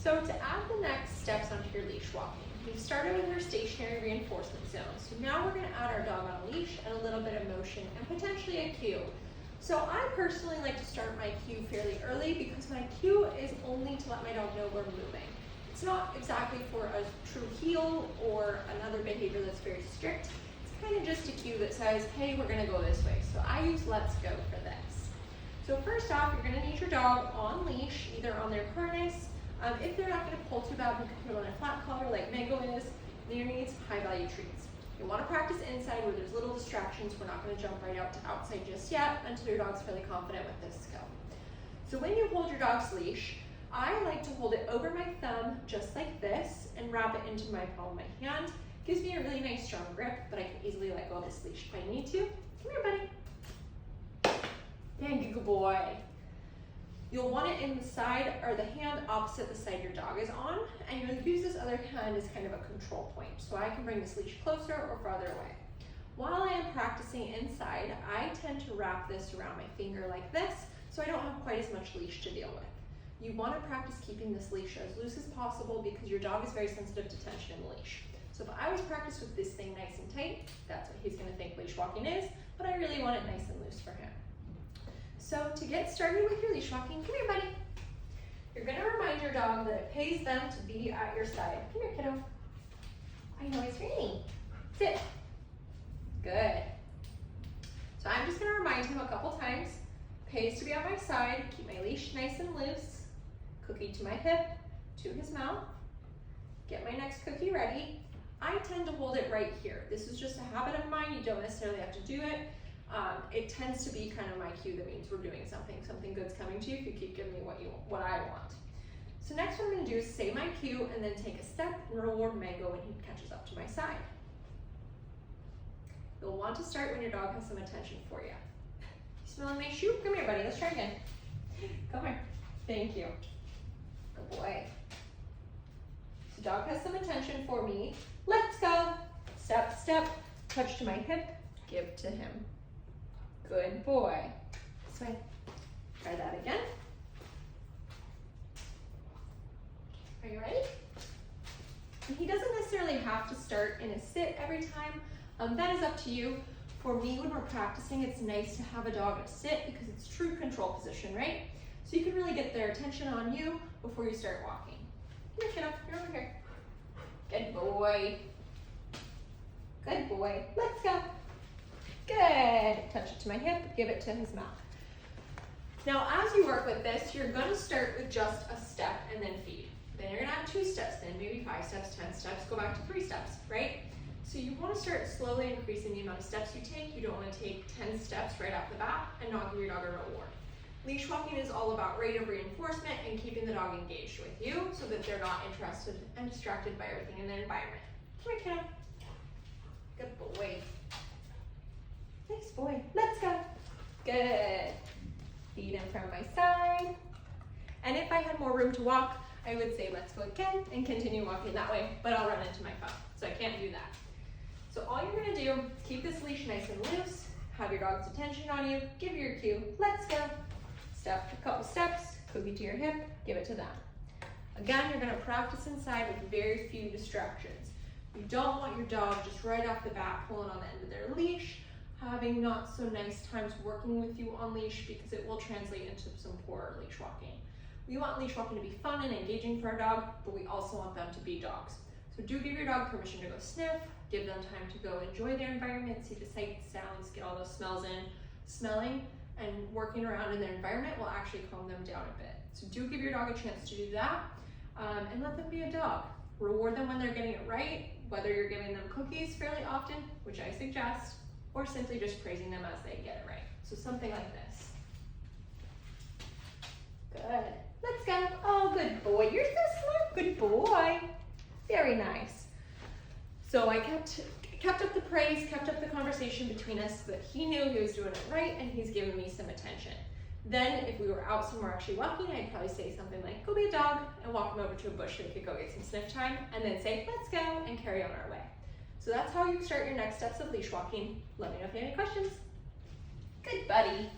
So to add the next steps onto your leash walking, we've started with our stationary reinforcement zone. So now we're going to add our dog on a leash and a little bit of motion and potentially a cue. So I personally like to start my cue fairly early because my cue is only to let my dog know we're moving. It's not exactly for a true heel or another behavior that's very strict. It's kind of just a cue that says, hey, we're going to go this way. So I use let's go for this. So first off, you're going to need your dog on leash, either on their harness. If they're not going to pull too bad, you can put it on a flat collar like Mango is. Leader needs high value treats. You want to practice inside where there's little distractions. We're not going to jump right out to outside just yet until your dog's fairly confident with this skill. So when you hold your dog's leash, I like to hold it over my thumb just like this and wrap it into my palm of my hand. Gives me a really nice strong grip, but I can easily let go of this leash if I need to. Come here, buddy. Thank you, good boy. You'll want it in the side or the hand opposite the side your dog is on, and you'll use this other hand as kind of a control point. So I can bring this leash closer or farther away. While I am practicing inside, I tend to wrap this around my finger like this, so I don't have quite as much leash to deal with. You want to practice keeping this leash as loose as possible because your dog is very sensitive to tension in the leash. So if I was practiced with this thing nice and tight, that's what he's going to think leash walking is, but I really want it nice and loose for him. So to get started with your leash walking, come here, buddy. You're going to remind your dog that it pays them to be at your side. Come here, kiddo. I know it's raining. Sit. Good. So I'm just going to remind him a couple times. Pays to be on my side. Keep my leash nice and loose. Cookie to my hip, to his mouth. Get my next cookie ready. I tend to hold it right here. This is just a habit of mine. You don't necessarily have to do it. It tends to be kind of my cue that means we're doing something. Something good's coming to you if you keep giving me what I want. So next what I'm going to do is say my cue and then take a step and reward Mango when he catches up to my side. You'll want to start when your dog has some attention for you. You smelling my shoe? Come here, buddy. Let's try again. Come here. Thank you. Good boy. So dog has some attention for me. Let's go. Step, step. Touch to my hip. Give to him. Good boy. This way. Try that again. Are you ready? And he doesn't necessarily have to start in a sit every time. That is up to you. For me, when we're practicing, it's nice to have a dog in a sit because it's true control position, right? So you can really get their attention on you before you start walking. Come here, kiddo. You're over here. Good boy. Good boy. Let's go. Good. Touch it to my hip, give it to his mouth. Now, as you work with this, you're going to start with just a step and then feed. Then you're going to have 2 steps, then maybe 5 steps, 10 steps, go back to 3 steps, right? So you want to start slowly increasing the amount of steps you take. You don't want to take 10 steps right off the bat and not give your dog a reward. Leash walking is all about rate of reinforcement and keeping the dog engaged with you so that they're not interested and distracted by everything in their environment. Come here, kiddo. Good boy. Nice boy. Let's go. Good. Feed him from my side. And if I had more room to walk, I would say let's go again and continue walking that way, but I'll run into my phone, so I can't do that. So all you're going to do is keep this leash nice and loose, have your dog's attention on you, give your cue, let's go. Step, a couple steps, cookie to your hip, give it to them. Again, you're going to practice inside with very few distractions. You don't want your dog just right off the bat pulling on the end of their leash, having not so nice times working with you on leash because it will translate into some poor leash walking. We want leash walking to be fun and engaging for our dog, but we also want them to be dogs. So do give your dog permission to go sniff, give them time to go enjoy their environment, see the sights, sounds, get all those smells in. Smelling and working around in their environment will actually calm them down a bit. So do give your dog a chance to do that and let them be a dog. Reward them when they're getting it right, whether you're giving them cookies fairly often, which I suggest, or simply just praising them as they get it right. So something like this. Good. Let's go. Oh, good boy. You're so smart. Good boy. Very nice. So I kept up the praise, kept up the conversation between us so that he knew he was doing it right and he's giving me some attention. Then if we were out somewhere actually walking, I'd probably say something like, go be a dog, and walk him over to a bush so we could go get some sniff time, and then say, let's go, and carry on our way. So that's how you start your next steps of leash walking. Let me know if you have any questions. Good buddy.